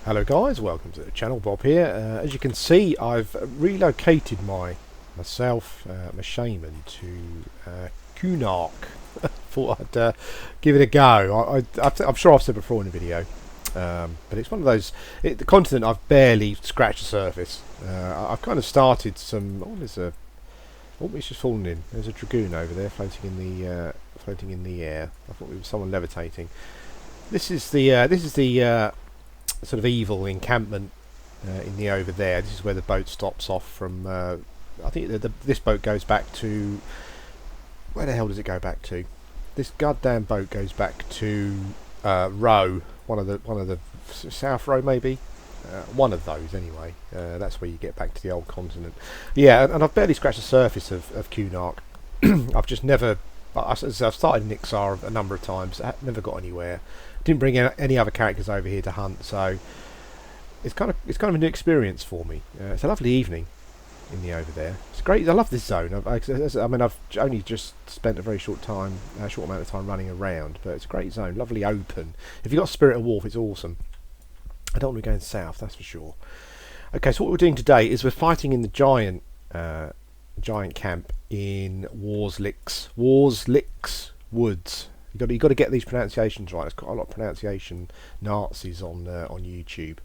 Hello guys, welcome to the channel. Bob here. As you can see, I've relocated myself, my Shaman, to Kunark. Thought I'd give it a go. I'm sure I've said before in the video, but it's one of those. The continent I've barely scratched the surface. I've kind of started some. Oh, there's a. Oh, it's just fallen in. There's a dragoon over there floating in the air. I thought it was someone levitating. This is the sort of evil encampment in the over there. This is where the boat stops off from. I think this boat goes back to. Where the hell does it go back to? This goddamn boat goes back to Row, one of the South Row maybe. One of those anyway. That's where you get back to the old continent. Yeah, and I've barely scratched the surface of Kunark. I've just never. I've started in Ixar a number of times. Never got anywhere. Didn't bring any other characters over here to hunt, so it's kind of a new experience for me. It's a lovely evening in the over there. It's great. I love this zone. I mean, I've only just spent a very short amount of time running around, but it's a great zone. Lovely open. If you've got Spirit of Wolf, it's awesome. I don't want to be going south, that's for sure. Okay, so what we're doing today is we're fighting in the giant camp in Warsliks Woods. You've got to get these pronunciations right. There's quite a lot of pronunciation Nazis on YouTube.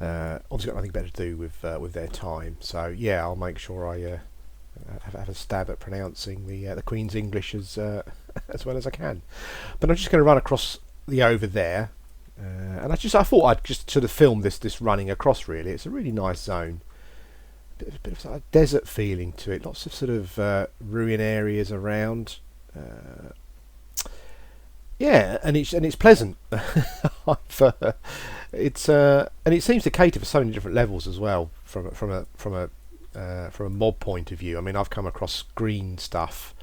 Obviously got nothing better to do with their time. So yeah, I'll make sure I have a stab at pronouncing the Queen's English as as well as I can. But I'm just going to run across the over there, and I thought I'd just sort of film this running across. Really, it's a really nice zone. Bit of sort of desert feeling to it. Lots of sort of ruin areas around. Yeah, and it's pleasant. It's and it seems to cater for so many different levels as well from a mob point of view. I mean, I've come across green stuff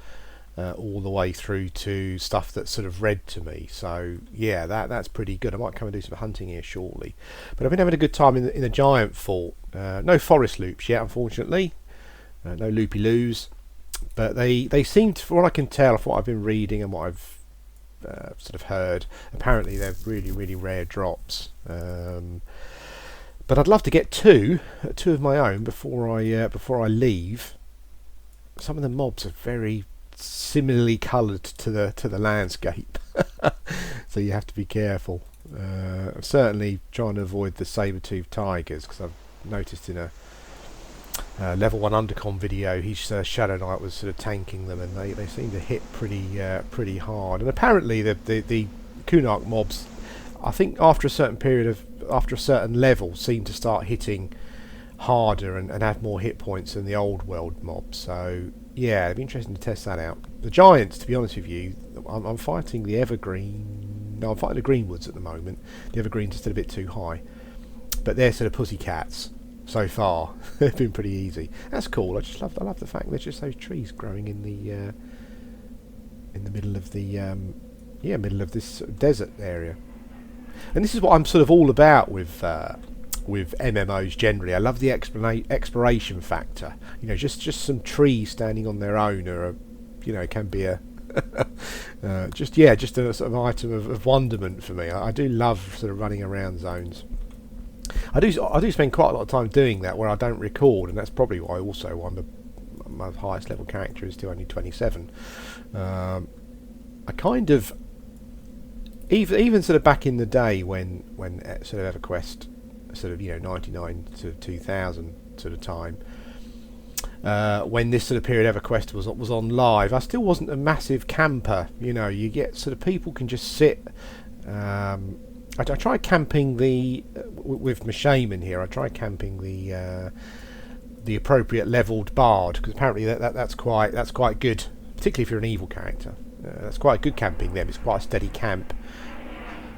all the way through to stuff that's sort of red to me. So yeah, that's pretty good. I might come and do some hunting here shortly. But I've been having a good time in the giant fort. No forest loops yet, unfortunately. No loopy loos. But they seem to, from what I can tell, from what I've been reading and what I've sort of heard, apparently they're really rare drops. But I'd love to get two of my own before I leave. Some of the mobs are very similarly coloured to the landscape, so you have to be careful. I'm certainly trying to avoid the saber-toothed tigers, because I've noticed in a level 1 undercon video, his Shadow Knight was sort of tanking them, and they seem to hit pretty hard. And apparently the Kunark mobs, I think after a certain level, seem to start hitting harder and have more hit points than the old world mobs. So yeah, it'd be interesting to test that out. The giants, to be honest with you, I'm fighting the Evergreen. No, I'm fighting the Greenwoods at the moment. The Evergreens are still a bit too high, but they're sort of pussycats. So far, they've been pretty easy. That's cool. I love the fact there's just those trees growing in the middle of the middle of this desert area. And this is what I'm sort of all about with MMOs generally. I love the exploration factor. You know, just some trees standing on their own, or can be a just a sort of item of wonderment for me. I do love sort of running around zones. I do spend quite a lot of time doing that where I don't record, and that's probably why also my highest level character is still only 27. I kind of even sort of back in the day when sort of Everquest sort of 99 to 2000 sort of time, when this sort of period Everquest was on live, I still wasn't a massive camper. You get sort of people can just sit. I tried camping with my Shaman here. I tried camping the appropriate leveled bard, because apparently that's quite good, particularly if you're an evil character. That's quite good camping them. It's quite a steady camp.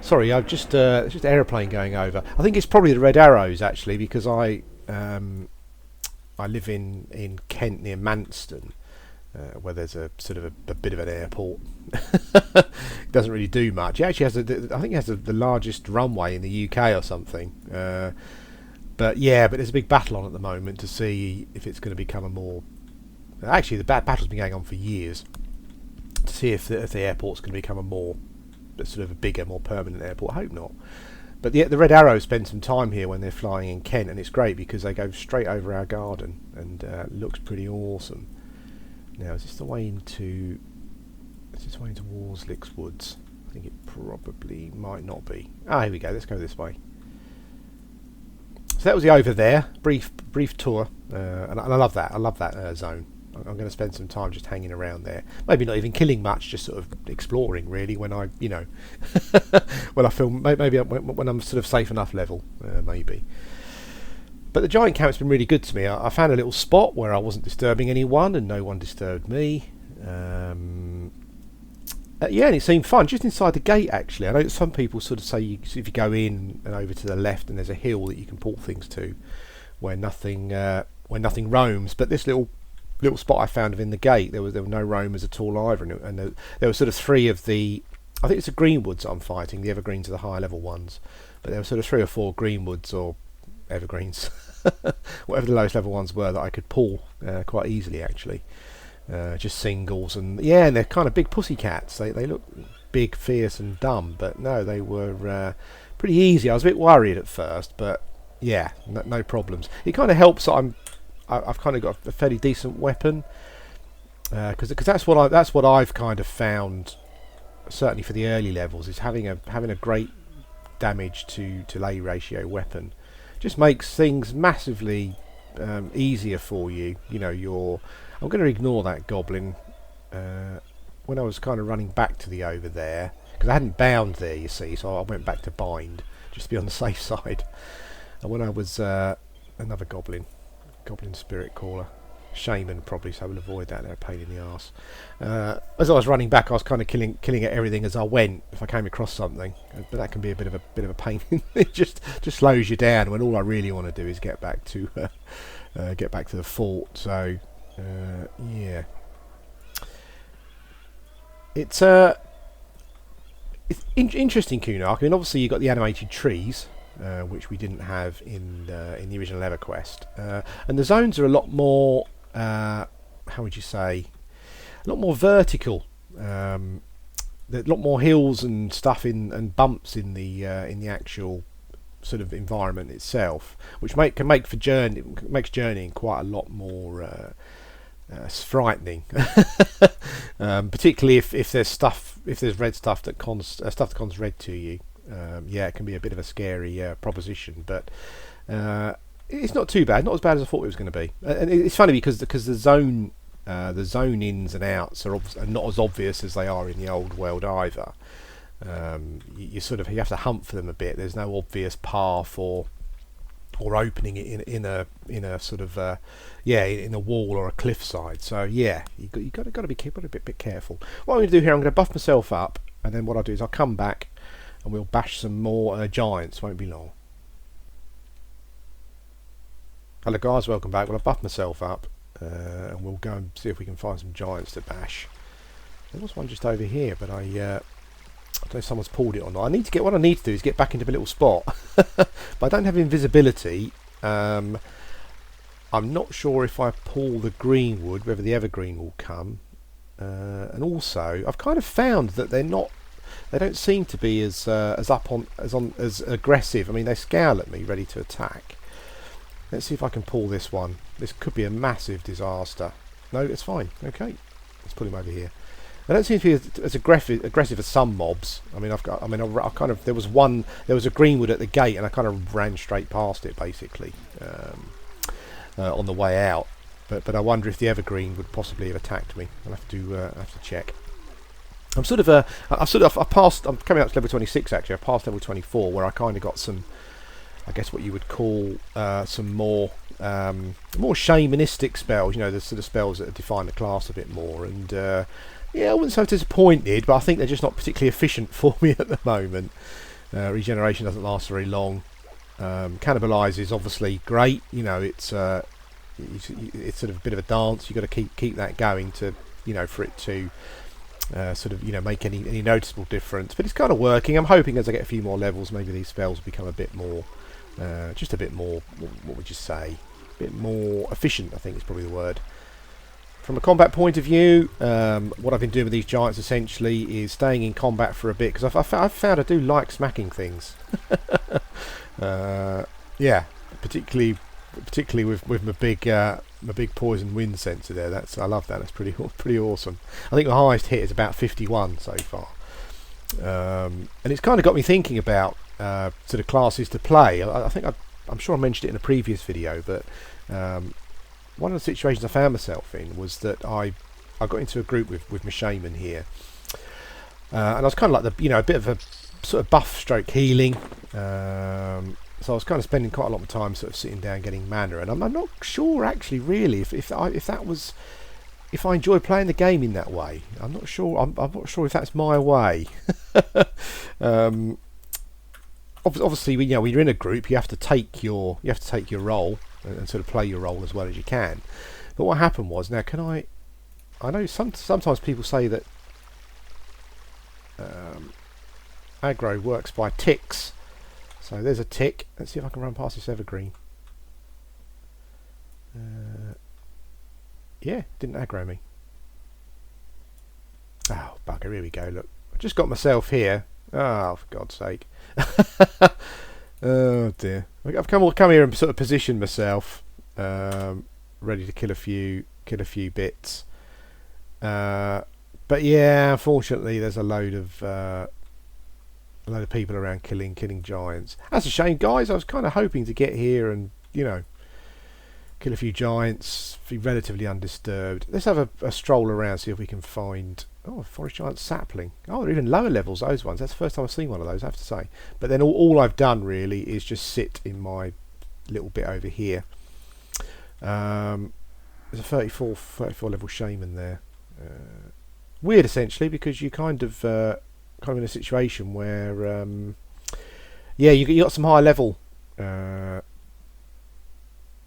Sorry, I've just it's just an aeroplane going over. I think it's probably the Red Arrows actually, because I live in Kent near Manston, where there's a sort of a bit of an airport. It doesn't really do much. It actually has I think it has the largest runway in the UK or something. But there's a big battle on at the moment to see if it's going to become a more. Actually, the battle's been going on for years to see if the airport's going to become a more sort of a bigger, more permanent airport. I hope not. But the red arrows spend some time here when they're flying in Kent, and it's great because they go straight over our garden, and looks pretty awesome. Now, is this the way into? Is this the way into Warsliks Woods? I think it probably might not be. Ah, here we go. Let's go this way. So that was the over there. Brief tour, and I love that. I love that zone. I'm going to spend some time just hanging around there. Maybe not even killing much, just sort of exploring really. When I, when I feel maybe when I'm sort of safe enough level, maybe. But the giant camp's been really good to me. I found a little spot where I wasn't disturbing anyone, and no one disturbed me. Yeah, and it seemed fun just inside the gate. Actually, I know some people sort of say if you go in and over to the left, and there's a hill that you can pull things to, where nothing roams. But this little spot I found within the gate, there were no roamers at all either, and there were sort of 3 of the, I think it's the greenwoods I'm fighting. The evergreens are the higher level ones, but there were sort of 3 or 4 greenwoods or evergreens, whatever the lowest level ones were, that I could pull quite easily actually. Just singles, and yeah, and they're kind of big pussy cats. They look big, fierce, and dumb, but no, they were pretty easy. I was a bit worried at first, but yeah, no problems. It kind of helps that I've kind of got a fairly decent weapon, because that's what I've kind of found, certainly for the early levels, is having a great damage to lay ratio weapon just makes things massively easier for you. I'm going to ignore that goblin. When I was kind of running back to the over there, because I hadn't bound there, you see, so I went back to bind just to be on the safe side. And when I was another goblin spirit caller, Shaman probably, so we'll avoid that. They're a pain in the arse. As I was running back, I was kind of killing at everything as I went if I came across something, but that can be a bit of a pain. It just slows you down when all I really want to do is get back to the fort. So yeah, it's interesting, Kunark. I mean, obviously you've got the animated trees, which we didn't have in the original Everquest, and the zones are a lot more, how would you say, a lot more vertical. There's a lot more hills and stuff and bumps in the actual sort of environment itself, which makes journeying quite a lot more frightening. Particularly if there's red stuff that cons red to you. Yeah, it can be a bit of a scary proposition, but it's not too bad. Not as bad as I thought it was going to be. And it's funny because the zone ins and outs are not as obvious as they are in the old world either. You have to hunt for them a bit. There's no obvious path or opening it in a sort of in a wall or a cliffside. So yeah, you got to be a bit careful. What I'm going to do here, I'm going to buff myself up, and then what I'll do is I'll come back and we'll bash some more giants. Won't be long. Hello guys, welcome back. Well, I've buffed myself up, and we'll go and see if we can find some giants to bash. There was one just over here, but I don't know if someone's pulled it or not. What I need to do is get back into a little spot. But I don't have invisibility. I'm not sure if I pull the greenwood, whether the evergreen will come. And also, I've kind of found that they don't seem to be as aggressive. I mean, they scowl at me, ready to attack. Let's see if I can pull this one. This could be a massive disaster. No, it's fine. Okay, let's put him over here. They don't seem to be as aggressive as some mobs. I mean, there was a greenwood at the gate, and I kind of ran straight past it basically on the way out. But I wonder if the evergreen would possibly have attacked me. I'll have to check. I'm coming up to level 26 actually. I passed level 24 where I kind of got some, I guess what you would call some more shamanistic spells. The sort of spells that define the class a bit more. And yeah, I wouldn't say disappointed, but I think they're just not particularly efficient for me at the moment. Regeneration doesn't last very long. Cannibalize is obviously great. It's sort of a bit of a dance. You've got to keep that going to, for it to make any noticeable difference. But it's kind of working. I'm hoping as I get a few more levels, maybe these spells become a bit more, just a bit more. What would you say? A bit more efficient, I think is probably the word. From a combat point of view, what I've been doing with these giants essentially is staying in combat for a bit, because I've found I do like smacking things. Yeah, particularly with my big poison wind sensor there. I love that. That's pretty awesome. I think the highest hit is about 51 so far, and it's kind of got me thinking about sort of classes to play. I'm sure I mentioned it in a previous video, but one of the situations I found myself in was that I got into a group with my Shaman here, and I was kind of like a bit of a sort of buff stroke healing. So I was kind of spending quite a lot of time sort of sitting down getting mana, and I'm not sure actually really if I enjoy playing the game in that way. I'm not sure. I'm not sure if that's my way. Obviously, when you're in a group, you have to take your role and sort of play your role as well as you can. But what happened was, now I know sometimes people say that aggro works by ticks. So there's a tick. Let's see if I can run past this evergreen. Yeah, didn't aggro me. Oh, bugger, here we go, look. I just got myself here. Oh, for God's sake. Oh dear. I've come here and sort of positioned myself, ready to kill a few bits. But yeah, unfortunately there's a load of people around killing giants. That's a shame, guys. I was kind of hoping to get here and kill a few giants, be relatively undisturbed. Let's have a stroll around, see if we can find a forest giant sapling. Oh, they're even lower levels, those ones. That's the first time I've seen one of those, I have to say. But then all I've done really is just sit in my little bit over here. There's a 34 level shaman there. Weird, essentially, because you kind of in a situation where you got some high level.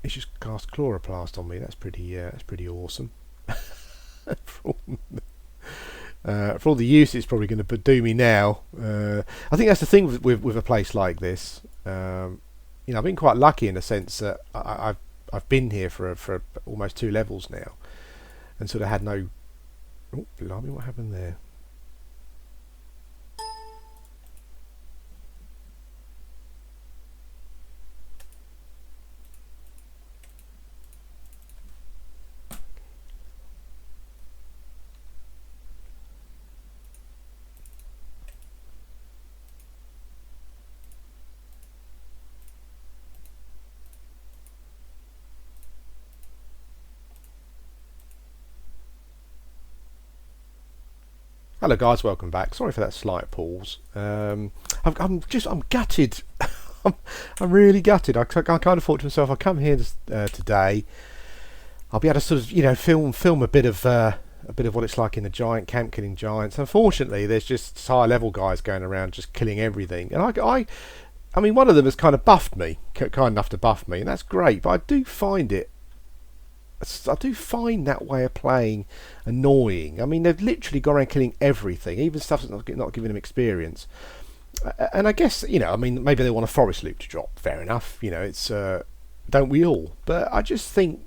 It's just cast chloroplast on me. That's pretty awesome. For all the use it's probably going to do me now. I think that's the thing with a place like this. I've been quite lucky in the sense that I've been here for almost 2 levels now, and sort of had no. Oh, blimey! What happened there? Hello guys, welcome back. Sorry for that slight pause. I'm gutted. I'm really gutted. I kind of thought to myself, I'll come here today. I'll be able to sort of film a bit of what it's like in the giant camp killing giants. Unfortunately, there's just high level guys going around just killing everything. And I mean, one of them has kind of buffed me, kind enough to buff me, and that's great. But I do find that way of playing annoying. I mean, they've literally gone around killing everything, even stuff that's not giving them experience. And I guess, I mean, maybe they want a forest loop to drop. Fair enough. It's don't we all? But I just think,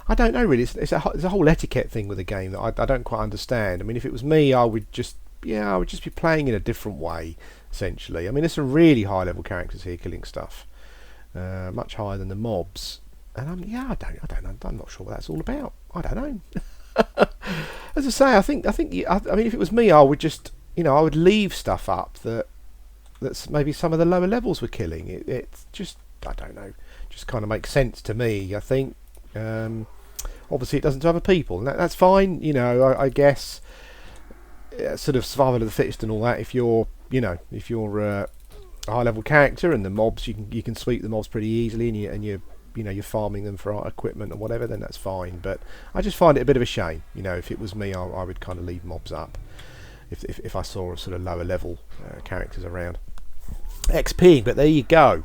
I don't know really. It's a whole etiquette thing with the game that I don't quite understand. I mean, if it was me, I would just be playing in a different way, essentially. I mean, there's some really high level characters here killing stuff, much higher than the mobs. And I don't know. I'm not sure what that's all about. I don't know. As I say, I think. I mean, if it was me, I would just, I would leave stuff up that's maybe some of the lower levels were killing. It's just, I don't know. Just kind of makes sense to me. I think. Obviously, it doesn't to other people, and that's fine. I guess. Sort of survival of the fittest and all that. If you're a high level character and the mobs, you can sweep the mobs pretty easily, and you're farming them for equipment or whatever, then that's fine. But I just find it a bit of a shame. If it was me, I would kind of leave mobs up if I saw sort of lower level characters around. XP, but there you go.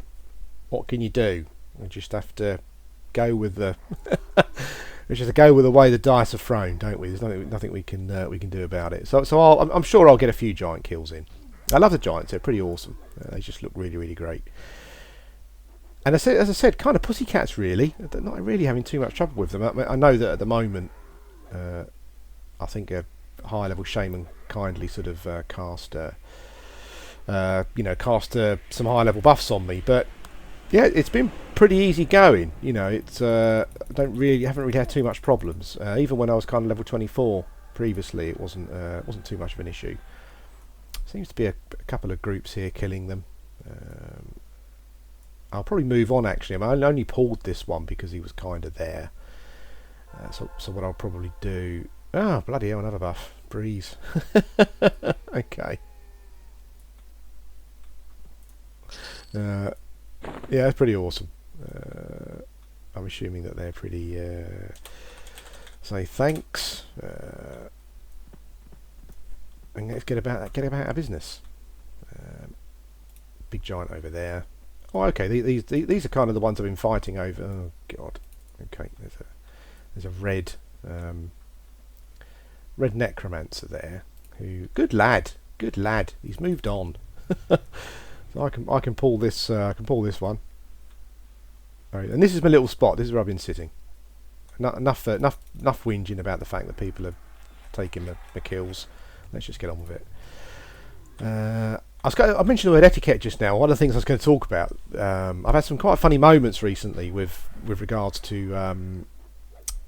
What can you do? We just have to go with the way the dice are thrown, don't we? There's nothing we can do about it. So I'm sure I'll get a few giant kills in. I love the giants. They're pretty awesome. They just look really, really great. And as I said, kind of pussycats really. They're not really having too much trouble with them. I know that at the moment, I think a high level shaman kindly sort of cast cast some high level buffs on me. But yeah, it's been pretty easy going. It's haven't really had too much problems. Even when I was kind of level 24 previously, it wasn't too much of an issue. Seems to be a couple of groups here killing them. I'll probably move on actually. I only pulled this one because he was kind of there. So what I'll probably do... Oh, bloody hell, another buff. Breeze. Okay. Yeah, it's pretty awesome. I'm assuming that they're pretty... say thanks. And let's get about our business. Big giant over there. Oh, okay. These are kind of the ones I've been fighting over. Oh God. Okay. There's a red necromancer there. Who? Good lad. He's moved on. So I can pull this. I can pull this one. All right, and this is my little spot. This is where I've been sitting. Enough whinging about the fact that people are taking the kills. Let's just get on with it. I mentioned the word etiquette just now. One of the things I was going to talk about. I've had some quite funny moments recently with regards to.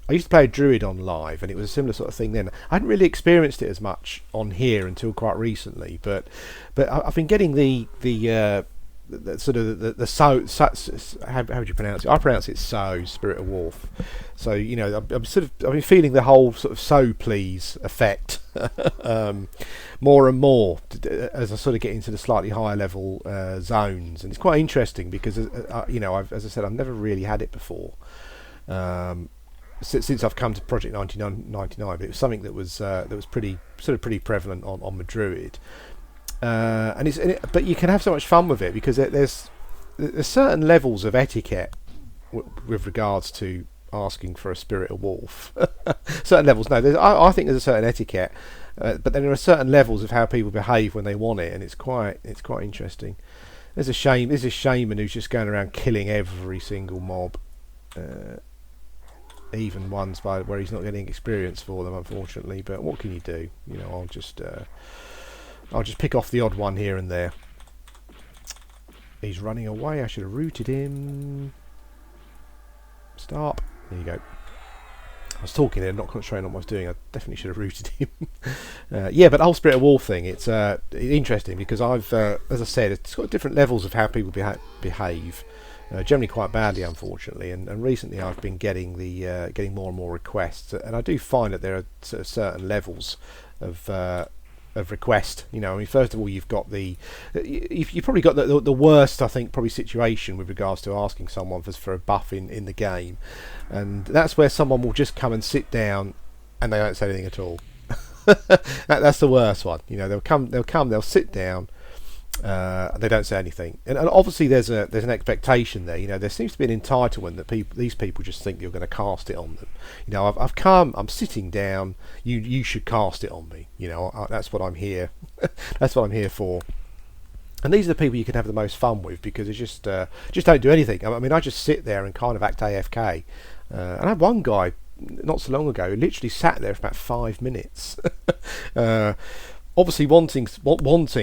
I used to play a druid on live, and it was a similar sort of thing then. I hadn't really experienced it as much on here until quite recently, but I've been getting the sort of the SoW. How would you pronounce it? I pronounce it SoW, Spirit of Wolf. So I've been feeling the whole sort of SoW please effect more and more as I sort of get into the slightly higher level zones, and it's quite interesting because as I said, I've never really had it before. Since I've come to Project 99, but it was something that was pretty prevalent on my druid. But you can have so much fun with it because there's certain levels of etiquette with regards to asking for a Spirit of Wolf. Certain levels. No, I think there's a certain etiquette, but then there are certain levels of how people behave when they want it, and it's quite interesting. There's a shaman who's just going around killing every single mob, even ones where he's not getting experience for them, unfortunately. But what can you do? I'll just pick off the odd one here and there. He's running away. I should have rooted him. Stop. There you go. I was talking there, not concentrating on what I was doing. I definitely should have rooted him. Yeah, but the whole Spirit of Wolf thing, it's interesting because I've, as I said, it's got different levels of how people behave. Generally quite badly, unfortunately, and recently I've been getting more and more requests, and I do find that there are sort of certain levels of request. First of all, you've probably got the worst, I think, probably situation with regards to asking someone for a buff in the game, and that's where someone will just come and sit down and they don't say anything at all. That's the worst one. They'll sit down. They don't say anything, and obviously there's an expectation there. There seems to be an entitlement that these people just think you're going to cast it on them. I've come, I'm sitting down. You should cast it on me. That's what I'm here. That's what I'm here for. And these are the people you can have the most fun with because they just don't do anything. I mean, I just sit there and kind of act AFK. And I had one guy not so long ago who literally sat there for about 5 minutes. Obviously wanting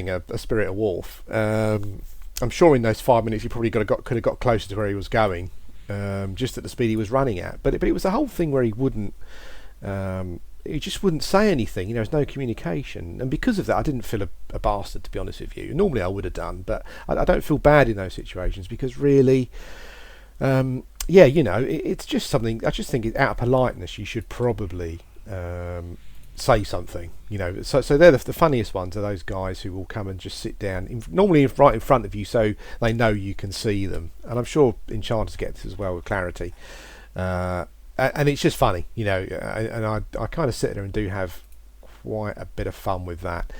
a Spirit of Wolf. I'm sure in those 5 minutes he probably could have got closer to where he was going, just at the speed he was running at. But it was the whole thing where he just wouldn't say anything. There's no communication, and because of that, I didn't feel a bastard, to be honest with you. Normally I would have done, but I don't feel bad in those situations because really, it's just something. I just think out of politeness, you should probably say something. So they're the funniest ones are those guys who will come and just sit down normally right in front of you so they know you can see them, and I'm sure enchanters get this as well with clarity, and it's just funny, and I kind of sit there and do have quite a bit of fun with that.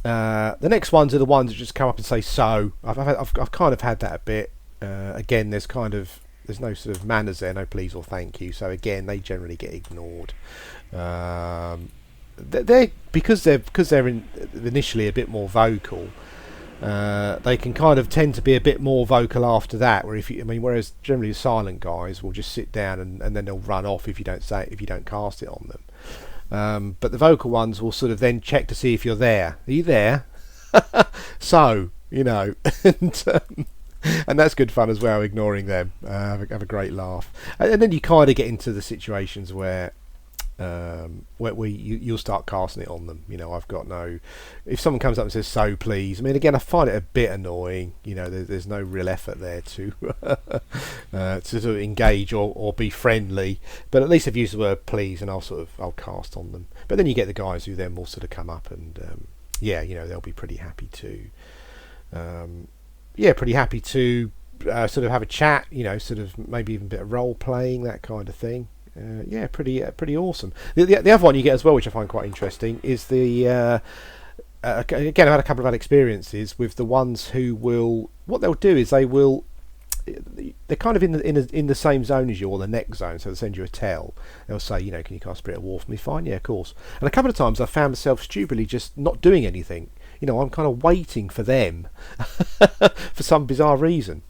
The next ones are the ones that just come up and say so. I've kind of had that a bit. Again, there's no sort of manners there, no please or thank you, so again they generally get ignored. Because they're initially a bit more vocal, they can kind of tend to be a bit more vocal after that. Whereas generally the silent guys will just sit down and then they'll run off if you don't cast it on them. But the vocal ones will sort of then check to see if you're there. Are you there? So, you know, and that's good fun as well, ignoring them. Have a great laugh. And then you kind of get into the situations where you'll start casting it on them. You know, I've got no. If someone comes up and says "so please," I mean, again, I find it a bit annoying. You know, there's no real effort there to to sort of engage or be friendly. But at least I've used the word "please," and I'll cast on them. But then you get the guys who then will sort of come up and yeah, you know, they'll be pretty happy to pretty happy to sort of have a chat. You know, sort of maybe even a bit of role playing, that kind of thing. Yeah, pretty awesome. The other one you get as well, which I find quite interesting, is the again, I've had a couple of bad experiences with the ones who will. What they'll do is they're kind of in the same zone as you, or the next zone, so they'll send you a tell. They'll say, you know, can you cast Spirit of War for me? Fine, yeah, of course. And a couple of times I found myself stupidly just not doing anything. You know, I'm kind of waiting for them for some bizarre reason.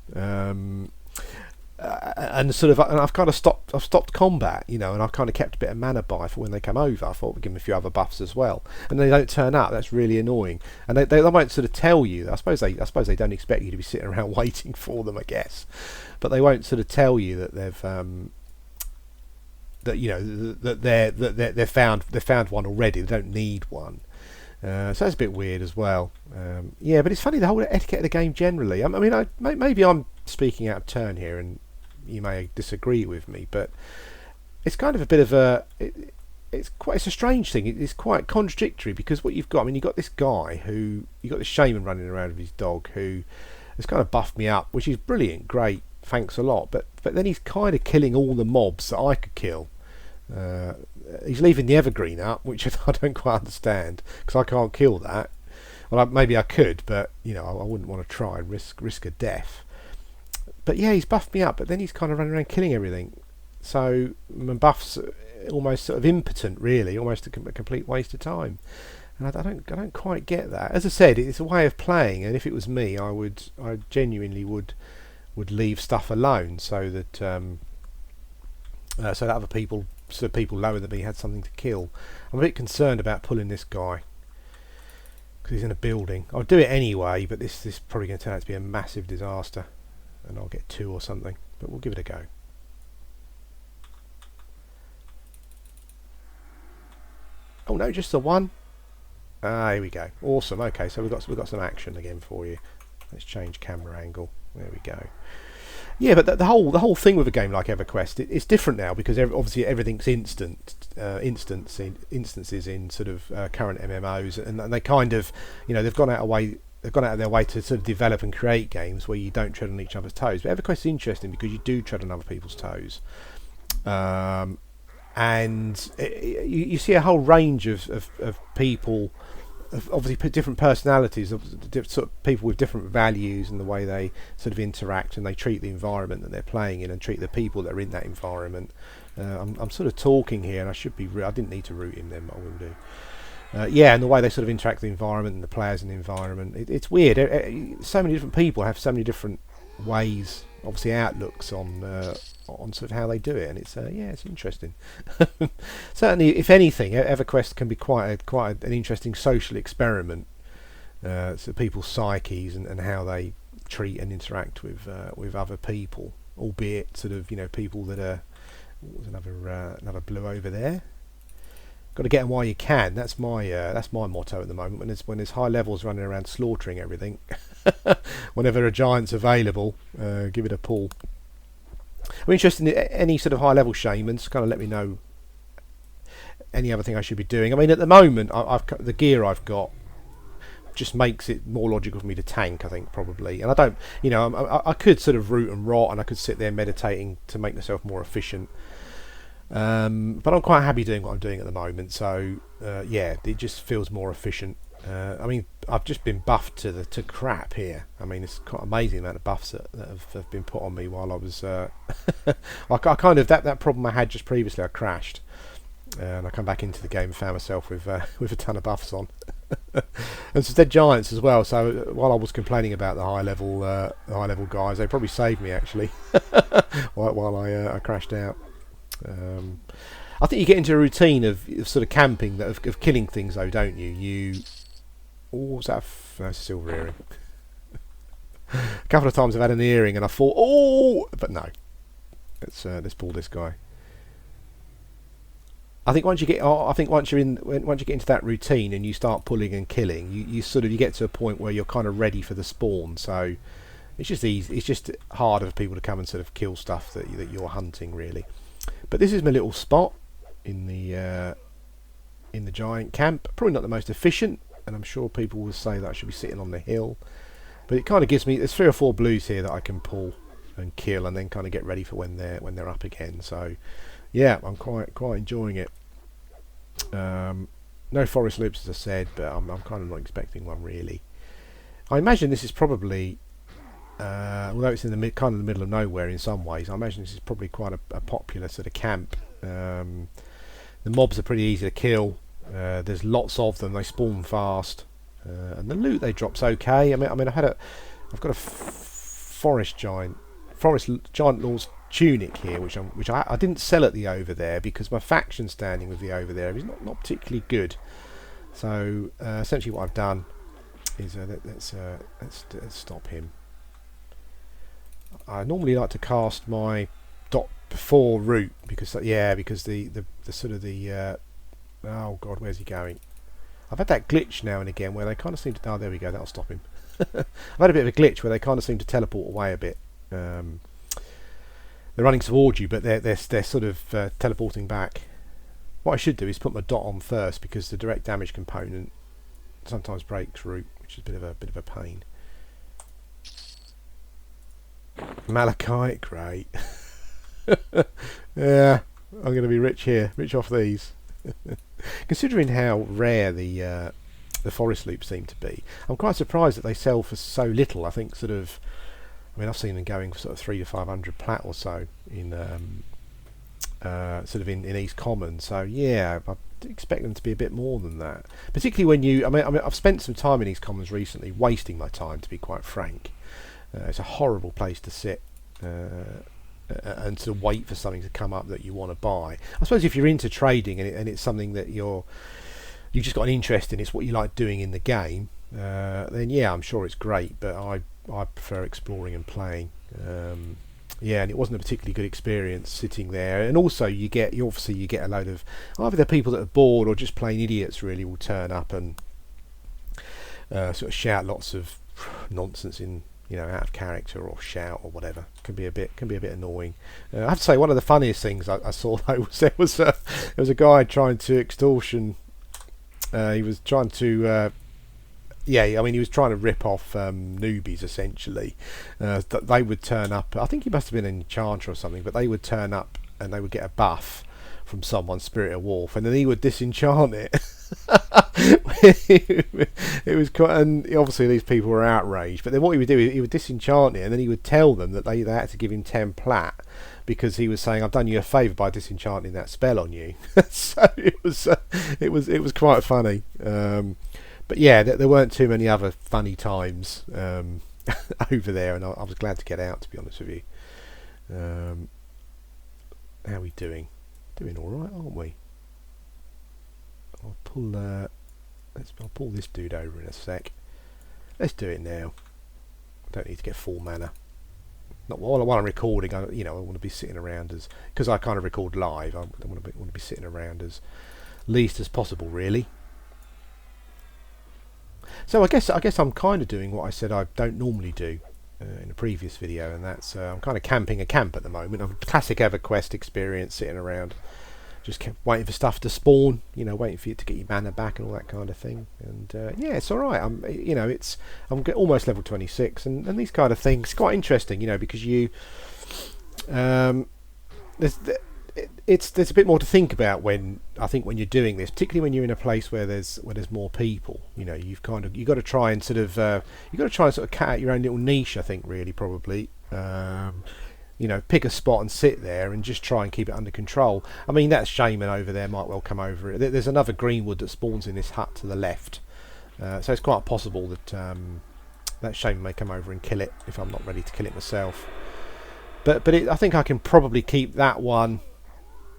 And sort of, and I've kind of stopped combat, you know, and I've kind of kept a bit of mana by for when they come over. I thought we'd give them a few other buffs as well, and they don't turn up. That's really annoying, and they won't sort of tell you. I suppose they don't expect you to be sitting around waiting for them, I guess, but they won't sort of tell you that they've that you know that they've found one already. They don't need one. So that's a bit weird as well. Yeah, but it's funny, the whole etiquette of the game generally. I mean, maybe I'm speaking out of turn here, and you may disagree with me, but it's kind of a bit of it's a strange thing. It's quite contradictory, because what you've got, I mean, you've got this guy you've got this shaman running around with his dog who has kind of buffed me up, which is brilliant, great, thanks a lot. But then he's kind of killing all the mobs that I could kill. He's leaving the evergreen up, which I don't quite understand, because I can't kill that. Well, maybe I could, but you know, I wouldn't want to try and risk a death. But yeah, he's buffed me up, but then he's kind of running around killing everything. So my buff's almost sort of impotent, really, almost a complete waste of time. And I don't quite get that. As I said, it's a way of playing, and if it was me, I genuinely would leave stuff alone, so that other people, so people lower than me, had something to kill. I'm a bit concerned about pulling this guy, because he's in a building. I'll do it anyway, but this is probably going to turn out to be a massive disaster, and I'll get 2 or something, but we'll give it a go. Oh no, just the 1. Here we go. Awesome. Okay, so we've got some action again for you. Let's change camera angle. There we go. Yeah, but the whole thing with a game like Everquest, it's different now, because obviously everything's instances in sort of current MMOs, and they kind of, you know, they've gone out of their way to sort of develop and create games where you don't tread on each other's toes. But Everquest is interesting because you do tread on other people's toes, and you see a whole range of people. Obviously different personalities, of sort of people with different values, and the way they sort of interact and they treat the environment that they're playing in, and treat the people that are in that environment. I'm sort of talking here, and I didn't need to root him then, but I will do. Yeah, and the way they sort of interact with the environment and the players in the environment, it's weird. So many different people have so many different ways, obviously outlooks on sort of how they do it, and it's it's interesting. Certainly, if anything, Everquest can be quite an interesting social experiment. So people's psyches and how they treat and interact with other people, albeit sort of, you know, people that are. What was another blue over there? Got to get them while you can. That's my motto at the moment. When there's high levels running around slaughtering everything. Whenever a giant's available, give it a pull. I'm interested in any sort of high level shamans. Kind of let me know any other thing I should be doing. I mean, at the moment, the gear I've got just makes it more logical for me to tank, I think, probably. And I don't, you know, I could sort of root and rot, and I could sit there meditating to make myself more efficient. But I'm quite happy doing what I'm doing at the moment. So yeah, it just feels more efficient. I mean, I've just been buffed to crap here. I mean, it's quite amazing the amount of buffs that have been put on me while I was. I kind of that problem I had just previously. I crashed, and I come back into the game and found myself with a ton of buffs on, and some dead giants as well. So while I was complaining about the high level guys, they probably saved me actually while I crashed out. I think you get into a routine of sort of camping, of killing things though, don't you? Oh, was that no, silver earring? A couple of times I've had an earring and I thought, oh, but no. Let's pull this guy. I think once you get, once you get into that routine and you start pulling and killing, you sort of, you get to a point where you're kind of ready for the spawn. So it's just easy. It's just harder for people to come and sort of kill stuff that you're hunting, really. But this is my little spot in the giant camp. Probably not the most efficient, and I'm sure people will say that I should be sitting on the hill. But it kind of gives me, there's 3 or 4 blues here that I can pull and kill, and then kind of get ready for when they're up again. So yeah, I'm quite enjoying it. No forest loops, as I said, but I'm kind of not expecting one really. I imagine this is probably, although it's in the kind of the middle of nowhere in some ways, I imagine this is probably quite a popular sort of camp. The mobs are pretty easy to kill. There's lots of them. They spawn fast, and the loot they drop's okay. I mean, I've got a forest giant lord's tunic here, which I didn't sell at the over there because my faction standing with the over there is not particularly good. So essentially, what I've done is let's stop him. I normally like to cast my dot before route because the sort of the oh god, where's he going? I've had that glitch now and again where they kind of seem to, oh there we go, that'll stop him. I've had a bit of a glitch where they kind of seem to teleport away a bit. They're running towards you, but they're sort of teleporting back. What I should do is put my dot on first because the direct damage component sometimes breaks route, which is a bit of a pain. Malachite, great. Yeah, I'm going to be rich here, rich off these. Considering how rare the forest loops seem to be, I'm quite surprised that they sell for so little. I think sort of, I mean, I've seen them going for sort of 300 to 500 plat or so in sort of in East Common. So yeah, I expect them to be a bit more than that. Particularly when you, I mean, I've spent some time in East Commons recently, wasting my time to be quite frank. It's a horrible place to sit and to wait for something to come up that you want to buy. I suppose if you're into trading and it's something that you've just got an interest in, it's what you like doing in the game, then yeah, I'm sure it's great. But I prefer exploring and playing. Yeah, and it wasn't a particularly good experience sitting there. And also you get a load of either the people that are bored or just plain idiots really will turn up and sort of shout lots of nonsense in, you know, out of character or shout or whatever. Can be a bit annoying. I have to say, one of the funniest things I saw though was there was a guy trying to extortion. He was trying to I mean, he was trying to rip off newbies essentially. They would turn up. I think he must have been an enchanter or something, but they would turn up and they would get a buff from someone, Spirit of Wolf, and then he would disenchant it. It was quite, and obviously these people were outraged. But then what he would do, he would disenchant it, and then he would tell them that they had to give him 10 plat because he was saying, "I've done you a favour by disenchanting that spell on you." So it was quite funny. But yeah, there weren't too many other funny times over there, and I was glad to get out, to be honest with you. How are we doing? Doing all right, aren't we? I'll pull this dude over in a sec. Let's do it now. I don't need to get full mana. Not while I'm recording. I want to be sitting around because I kind of record live. I want to be sitting around as least as possible, really. So I guess I'm kind of doing what I said I don't normally do in a previous video, and that's I'm kind of camping a camp at the moment. I'm a classic Everquest experience, sitting around, just kept waiting for stuff to spawn, waiting for you to get your mana back and all that kind of thing. And yeah, it's all right. I'm almost level 26, and these kind of things quite interesting, because you there's a bit more to think about when you're doing this, particularly when you're in a place where there's more people. You've got to try and sort of cut out your own little niche. I think really probably. Pick a spot and sit there and just try and keep it under control. I mean, that Shaman over there might well come over it. There's another greenwood that spawns in this hut to the left, so it's quite possible that that Shaman may come over and kill it if I'm not ready to kill it myself. But I think I can probably keep that one,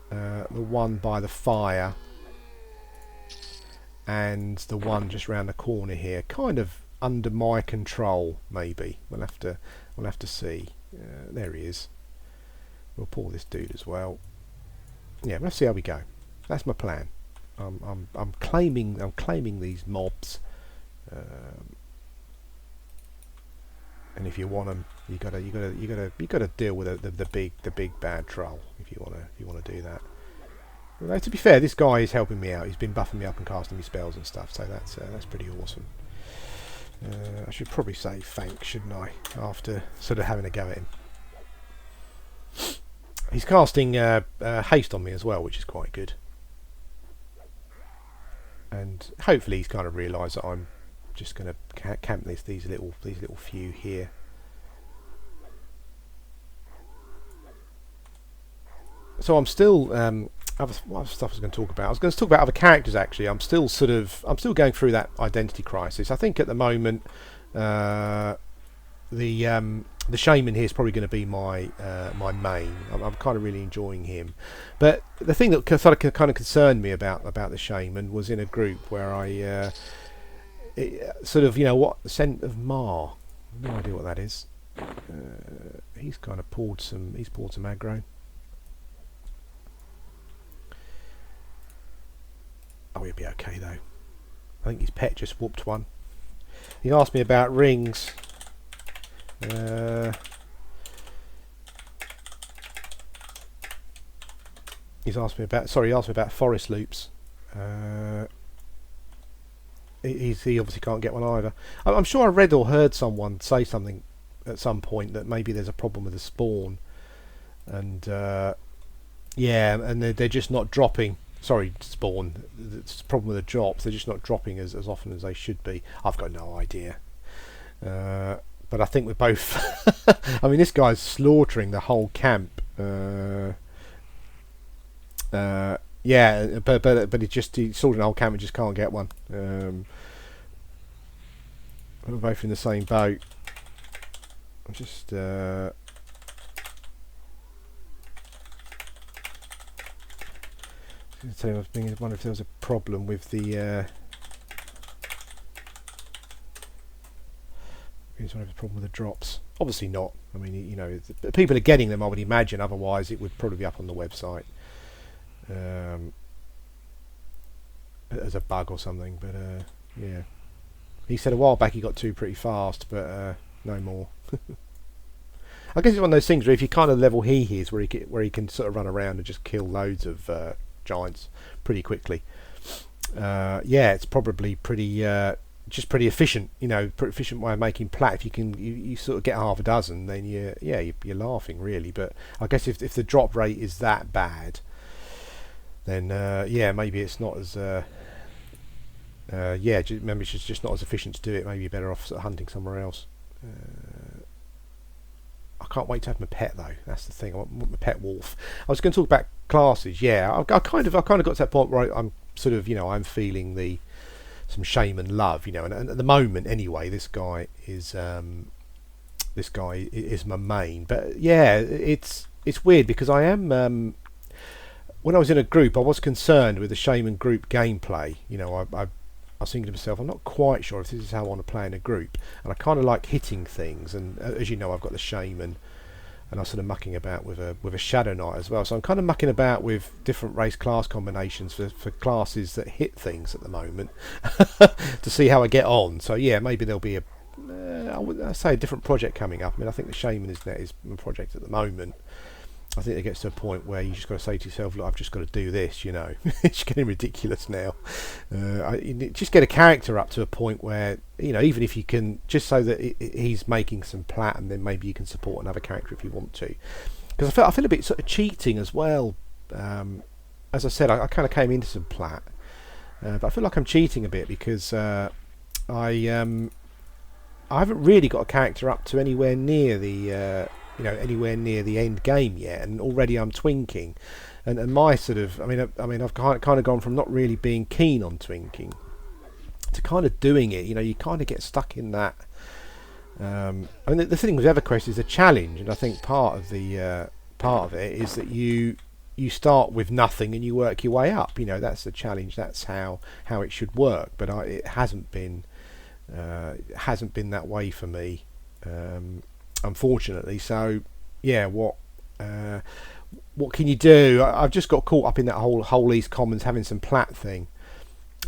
the one by the fire, and the one just round the corner here, kind of under my control. Maybe we'll have to see. There he is. We'll pull this dude as well. Yeah, let's see how we go. That's my plan. I'm claiming these mobs, and if you want them, you gotta deal with the big bad troll if you wanna do that. Although, to be fair, this guy is helping me out. He's been buffing me up and casting me spells and stuff, so that's pretty awesome. I should probably say thanks, shouldn't I? After sort of having a go at him. He's casting haste on me as well, which is quite good. And hopefully he's kind of realised that I'm just going to camp these little few here. So I'm still what other stuff I was going to talk about? I was going to talk about other characters actually. I'm still going through that identity crisis. I think at the moment the Shaman here is probably going to be my main. I'm kind of really enjoying him. But the thing that kind of concerned me about the Shaman was in a group where I what scent of Mar. No idea what that is. He's kind of poured some aggro. Oh, he'll be okay though. I think his pet just whooped one. He asked me about rings. He asked me about forest loops. He obviously can't get one either. I'm sure I read or heard someone say something at some point that maybe there's a problem with the spawn, and and they're just not dropping. Sorry, spawn. It's a problem with the drops. They're just not dropping as often as they should be. I've got no idea. But I think we're both. I mean, this guy's slaughtering the whole camp. But he's slaughtering the whole camp and just can't get one. We're both in the same boat. I'm just. I was wondering if there was a problem with the. He's one of the problem with the drops. Obviously not. I mean, you know, people are getting them, I would imagine. Otherwise, it would probably be up on the website as a bug or something. But yeah, he said a while back he got two pretty fast, but no more. I guess it's one of those things where if you kind of level he is, where he can sort of run around and just kill loads of giants pretty quickly. Yeah, it's probably pretty. Just pretty efficient, you know, pretty efficient way of making plat. If you can, you sort of get half a dozen, then you're laughing really. But I guess if the drop rate is that bad, then maybe it's not as maybe it's just not as efficient to do it. Maybe you're better off sort of hunting somewhere else. I can't wait to have my pet though. That's the thing. I want my pet wolf. I was going to talk about classes. Yeah, I kind of got to that point where I'm sort of, you know, I'm feeling some Shaman love, you know, and at the moment anyway, this guy is my main. But yeah, it's weird because I am when I was in a group, I was concerned with the Shaman group gameplay. You know, I was thinking to myself, I'm not quite sure if this is how I want to play in a group, and I kind of like hitting things. And as you know, I've got the Shaman, and I'm sort of mucking about with a Shadow Knight as well. So I'm kind of mucking about with different race class combinations for classes that hit things at the moment to see how I get on. So yeah, maybe there'll be I say a different project coming up. I mean, I think the Shaman is my project at the moment. I think it gets to a point where you just got to say to yourself, look, I've just got to do this, you know. It's getting ridiculous now. Just get a character up to a point where, you know, even if you can, just so that he's making some plat, and then maybe you can support another character if you want to. Because I feel a bit sort of cheating as well. As I said, I kind of came into some plat. But I feel like I'm cheating a bit because I haven't really got a character up to anywhere near the anywhere near the end game yet, and already I'm twinking, and my sort of, I mean I've kind of gone from not really being keen on twinking to kind of doing it. You know, you kind of get stuck in that. I mean, the thing with Everquest is a challenge, and I think part of it is that you you start with nothing and you work your way up. That's the challenge. That's how it should work. But it hasn't been that way for me, unfortunately. So yeah, what can you do? I've just got caught up in that whole East Commons having some plat thing,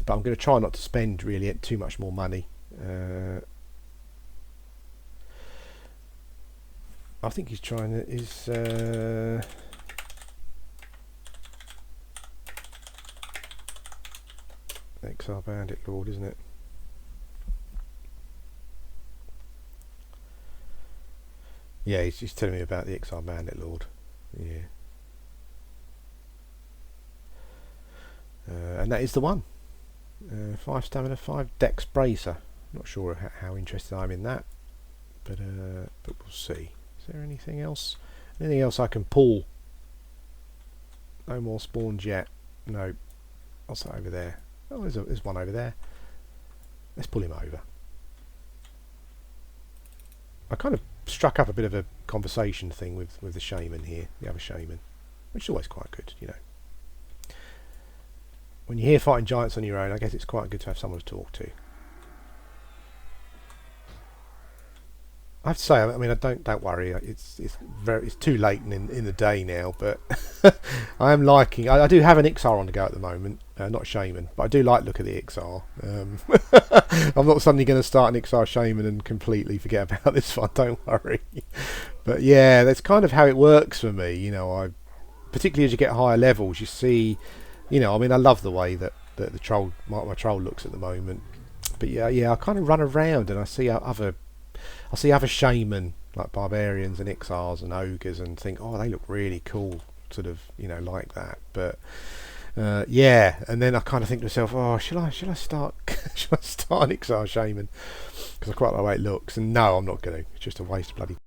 but I'm going to try not to spend really too much more money. I think he's trying to XR Bandit Lord, isn't it? Yeah, he's telling me about the XR Bandit Lord. Yeah. And that is the one. 5 stamina, 5 dex bracer. Not sure how interested I'm in that, but we'll see. Is there anything else? Anything else I can pull? No more spawns yet. No. What's that over there? Oh, there's one over there. Let's pull him over. I kind of struck up a bit of a conversation thing with the Shaman here, the other Shaman, which is always quite good, When you're here fighting giants on your own, I guess it's quite good to have someone to talk to. I have to say, I mean, don't worry. It's too late in the day now, but I am liking. I do have an XR on the go at the moment, not Shaman, but I do like the look of the XR. I'm not suddenly going to start an XR Shaman and completely forget about this one. Don't worry. But yeah, that's kind of how it works for me. I particularly as you get higher levels, you see. I mean, I love the way that the troll, my troll looks at the moment. But yeah, I kind of run around and I see other shaman like barbarians and XRs and ogres and think, oh, they look really cool, sort of, like that. But yeah, and then I kind of think to myself, oh, shall I start shall I start an XR shaman because I quite like the way it looks. And no, I'm not going to. It's just a waste of bloody